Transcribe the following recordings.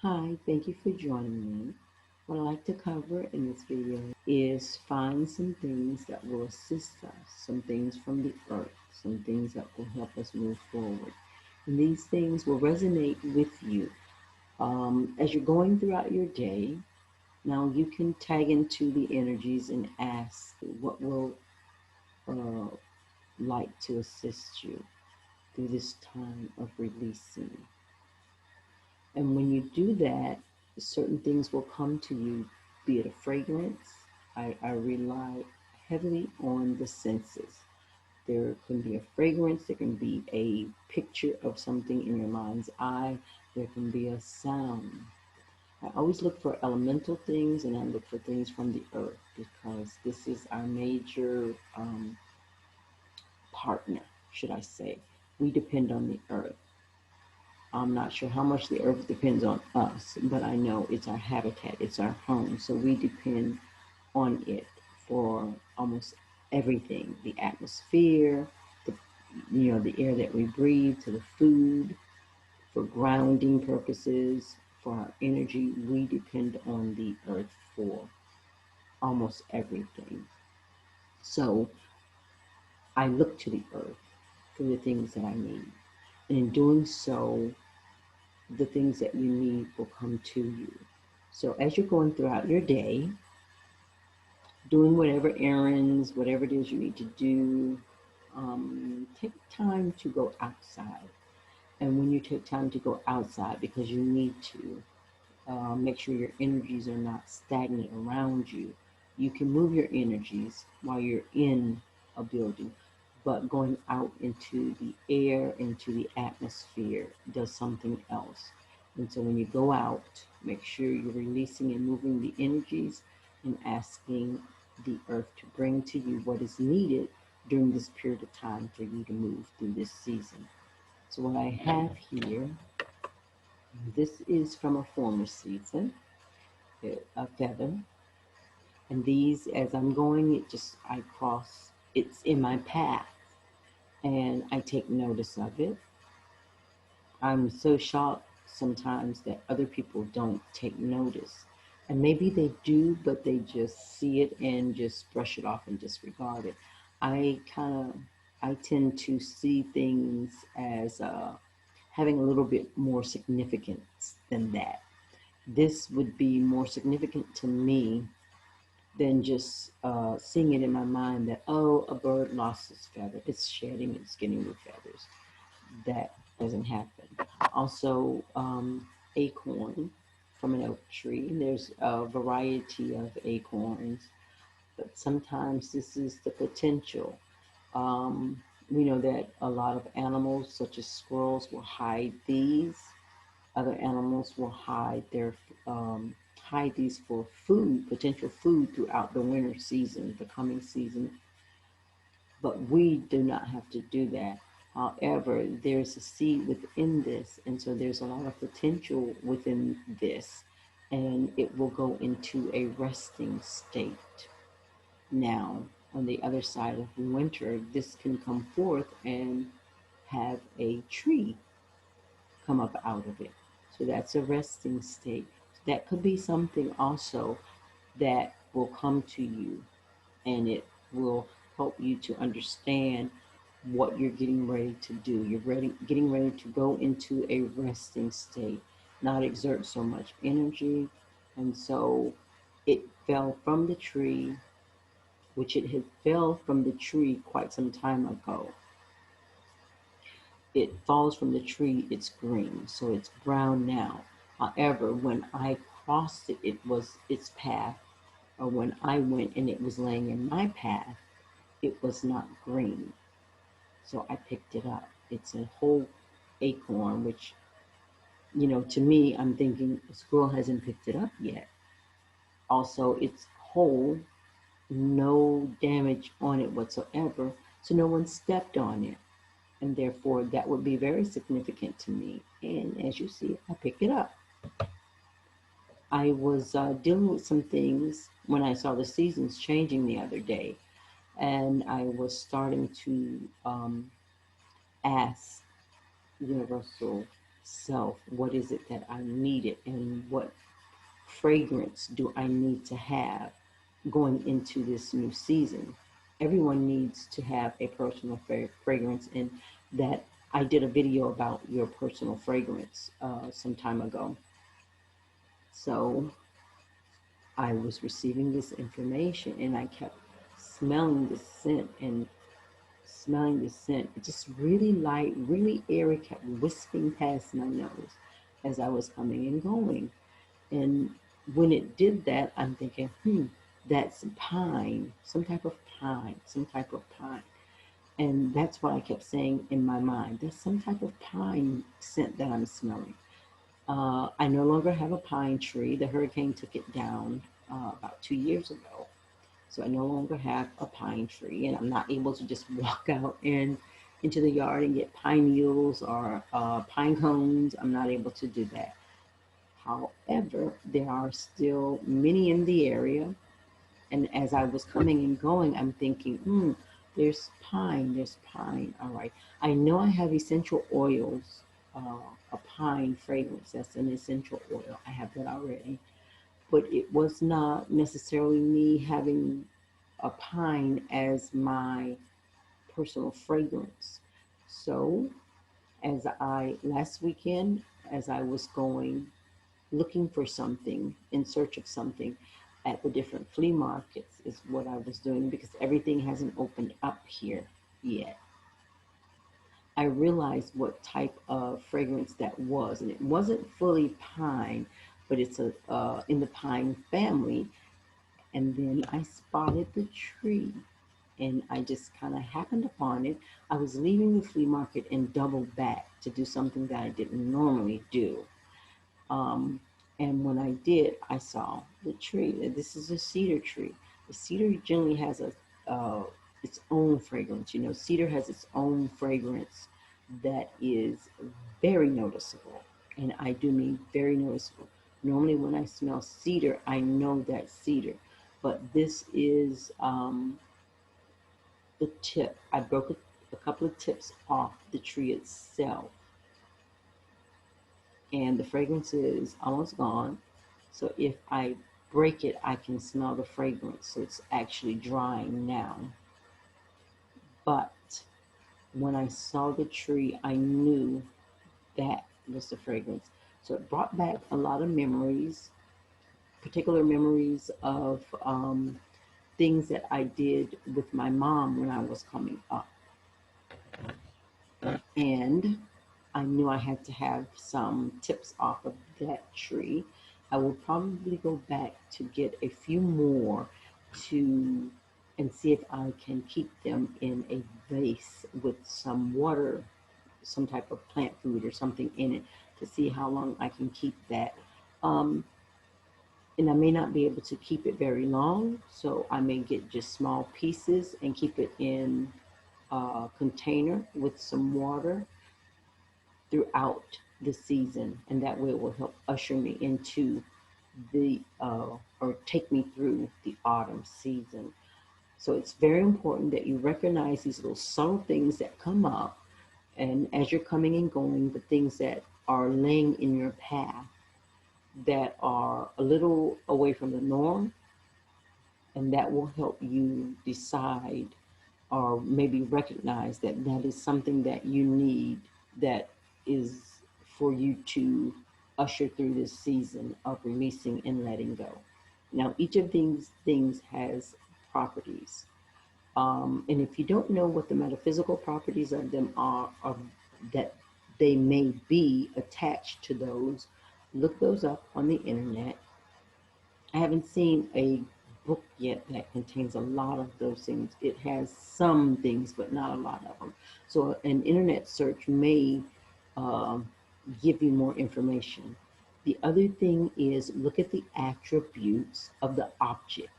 Hi, thank you for joining me. What I'd like to cover in this video is find some things that will assist us, some things from the earth, some things that will help us move forward. And these things will resonate with you as you're going throughout your day. Now you can tag into the energies and ask what will uh, like to assist you through this time of releasing. And when you do that, certain things will come to you, be it a fragrance. I rely heavily on the senses. There can be a fragrance, there can be a picture of something in your mind's eye, there can be a sound. I always look for elemental things and I look for things from the earth because this is our major partner, should I say. We depend on the earth. I'm not sure how much the earth depends on us, but I know it's our habitat, it's our home. So we depend on it for almost everything, the atmosphere, the the air that we breathe, to the food, for grounding purposes, for our energy. We depend on the earth for almost everything. So I look to the earth for the things that I need. And in doing so, the things that you need will come to you. So as you're going throughout your day, doing whatever errands, whatever it is you need to do, take time to go outside. And when you take time to go outside, because you need to, make sure your energies are not stagnant around you. You can move your energies while you're in a building, but going out into the air, into the atmosphere, does something else. And so when you go out, make sure you're releasing and moving the energies and asking the earth to bring to you what is needed during this period of time for you to move through this season. So what I have here, this is from a former season, a feather. And these, as I'm going, I cross, it's in my path and I take notice of it. I'm so shocked sometimes that other people don't take notice. And maybe they do, but they just see it and just brush it off and disregard it. I kind of, I tend to see things as having a little bit more significance than that. This would be more significant to me than just seeing it in my mind that, oh, a bird lost its feather. It's shedding, it's getting new feathers. That doesn't happen. Also, acorn from an oak tree. There's a variety of acorns, but sometimes this is the potential. We know that a lot of animals, such as squirrels, will hide these. Other animals will um, hide these for food, potential food throughout the winter season, the coming season. But we do not have to do that. However, there's a seed within this, and so there's a lot of potential within this, and it will go into a resting state. Now, on the other side of winter, this can come forth and have a tree come up out of it. So that's a resting state. That could be something also that will come to you and it will help you to understand what you're getting ready to do. Getting ready to go into a resting state, not exert so much energy. And so it fell from the tree, which it had fell from the tree quite some time ago. It falls from the tree, it's green, so it's brown now. However, when I crossed it, it was its path, or when I went and it was laying in my path, it was not green. So I picked it up. It's a whole acorn, which, to me, I'm thinking a squirrel hasn't picked it up yet. Also, it's whole, no damage on it whatsoever, so no one stepped on it. And therefore, that would be very significant to me. And as you see, I picked it up. I was dealing with some things when I saw the seasons changing the other day, and I was starting to ask universal self, what is it that I needed and what fragrance do I need to have going into this new season. Everyone needs to have a personal fragrance, and that I did a video about your personal fragrance some time ago. So I was receiving this information and I kept smelling the scent and smelling the scent. It just really light, really airy, kept wisping past my nose as I was coming and going. And when it did that, I'm thinking, that's pine, some type of pine, some type of pine. And that's what I kept saying in my mind. There's some type of pine scent that I'm smelling. I no longer have a pine tree. The hurricane took it down about 2 years ago. So I no longer have a pine tree, and I'm not able to just walk out and into the yard and get pine needles or pine cones. I'm not able to do that. However, there are still many in the area. And as I was coming and going, I'm thinking, there's pine, there's pine. All right. I know I have essential oils, a pine fragrance. That's an essential oil. I have that already. But it was not necessarily me having a pine as my personal fragrance. So, last weekend, as I was going looking for something, in search of something at the different flea markets, is what I was doing because everything hasn't opened up here yet. I realized what type of fragrance that was, and it wasn't fully pine, but it's in the pine family. And then I spotted the tree, and I just kind of happened upon it. I was leaving the flea market and doubled back to do something that I didn't normally do. Um, and when I did, I saw the tree. This is a cedar tree. The cedar generally has its own fragrance. You know, cedar has its own fragrance that is very noticeable. And I do mean very noticeable. Normally, when I smell cedar, I know that's cedar. But this is the tip. I broke a couple of tips off the tree itself, and the fragrance is almost gone. So if I break it, I can smell the fragrance. So it's actually drying now. But when I saw the tree, I knew that was the fragrance. So it brought back a lot of memories, particular memories of things that I did with my mom when I was coming up. And I knew I had to have some tips off of that tree. I will probably go back to get a few more to and see if I can keep them in a vase with some water, some type of plant food or something in it to see how long I can keep that. Um, and I may not be able to keep it very long, so I may get just small pieces and keep it in a container with some water throughout the season, and that way it will help usher me into or take me through the autumn season. So it's very important that you recognize these little subtle things that come up, and as you're coming and going, the things that are laying in your path that are a little away from the norm, and that will help you decide or maybe recognize that that is something that you need, that is for you to usher through this season of releasing and letting go. Now, each of these things has properties. And if you don't know what the metaphysical properties of them are, or that they may be attached to those, look those up on the internet. I haven't seen a book yet that contains a lot of those things. It has some things, but not a lot of them. So an internet search may um, give you more information. The other thing is look at the attributes of the object,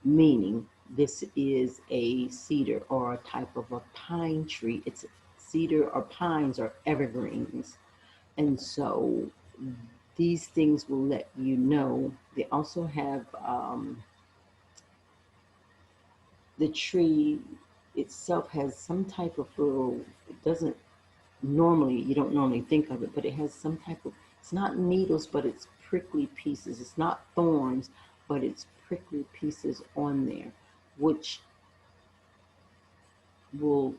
meaning this is a cedar or a type of a pine tree. It's cedar or pines or evergreens. And so these things will let you know. They also have the tree itself has some type of little, it doesn't, normally, you don't normally think of it, but it has some type of, it's not needles, but it's prickly pieces. It's not thorns, but it's prickly pieces on there, which will,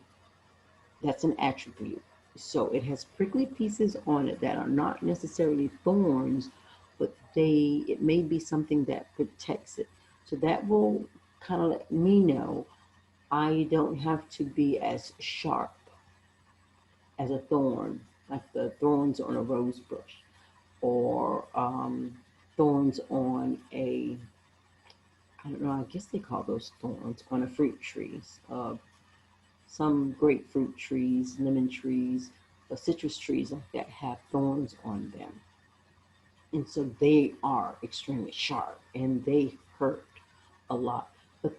that's an attribute. So it has prickly pieces on it that are not necessarily thorns, but it may be something that protects it. So that will kind of let me know I don't have to be as sharp as a thorn, like the thorns on a rose bush, or thorns on a, I don't know, I guess they call those thorns on a fruit trees. Some grapefruit trees, lemon trees, citrus trees like that have thorns on them. And so they are extremely sharp and they hurt a lot. But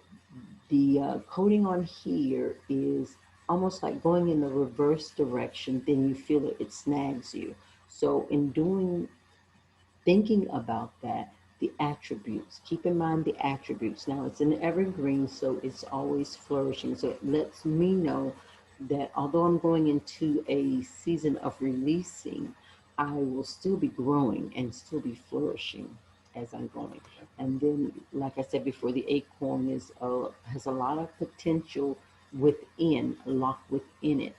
the coating on here is almost like going in the reverse direction, then you feel it, it snags you. So in thinking about that, the attributes, keep in mind the attributes. Now it's an evergreen, so it's always flourishing. So it lets me know that although I'm going into a season of releasing, I will still be growing and still be flourishing as I'm going. And then, like I said before, the acorn has a lot of potential within, locked within it.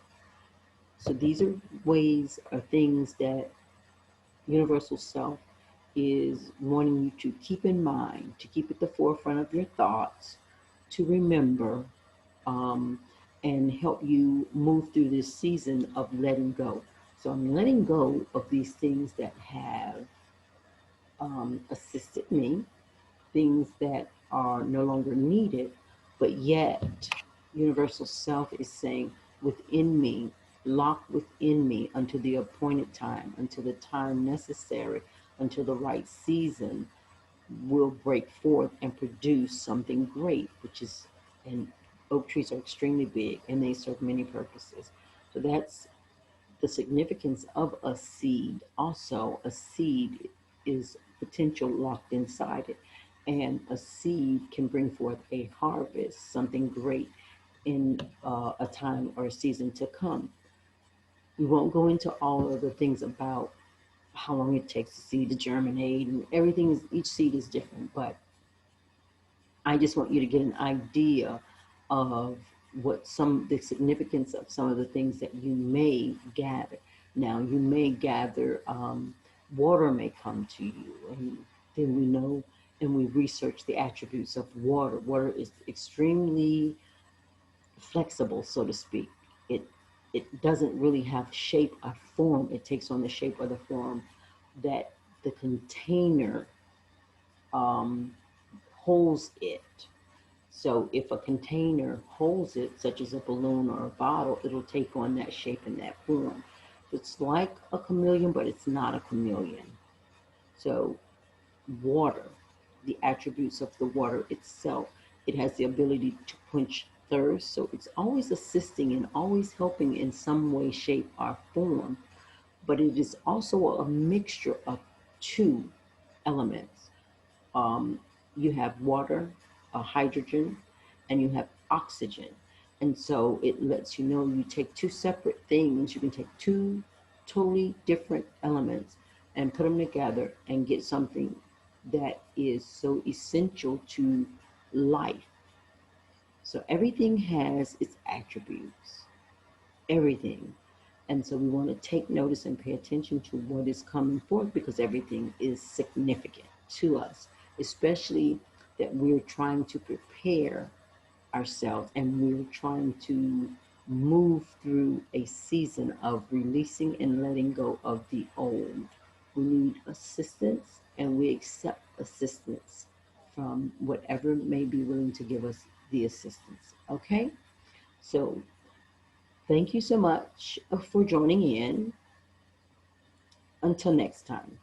So these are ways or things that Universal Self is wanting you to keep in mind, to keep at the forefront of your thoughts, to remember, um, and help you move through this season of letting go. So I'm letting go of these things that have assisted me, things that are no longer needed, but yet Universal Self is saying within me, locked within me until the appointed time, until the time necessary, until the right season will break forth and produce something great, which is, and oak trees are extremely big and they serve many purposes. So that's the significance of a seed. Also, a seed is potential locked inside it, and a seed can bring forth a harvest, something great in a time or a season to come. We won't go into all of the things about how long it takes a seed to germinate, and everything is, each seed is different, but I just want you to get an idea of what the significance of some of the things that you may gather. Now, you may gather, water may come to you, and then we know and we research the attributes of water. Water is extremely flexible, so to speak. It it doesn't really have shape or form. It takes on the shape or the form that the container um, holds it. So if a container holds it, such as a balloon or a bottle, it'll take on that shape and that form. It's like a chameleon, but it's not a chameleon. So water, the attributes of the water itself, it has the ability to quench thirst. So it's always assisting and always helping in some way, shape, or form. But it is also a mixture of two elements. um, you have water, hydrogen, and you have oxygen. And so it lets you know you take two separate things, you can take two totally different elements and put them together and get something that is so essential to life. So everything has its attributes, everything. And so we want to take notice and pay attention to what is coming forth because everything is significant to us, especially that we're trying to prepare ourselves and we're trying to move through a season of releasing and letting go of the old. We need assistance and we accept assistance from whatever may be willing to give us the assistance. Okay? So thank you so much for joining in. Until next time.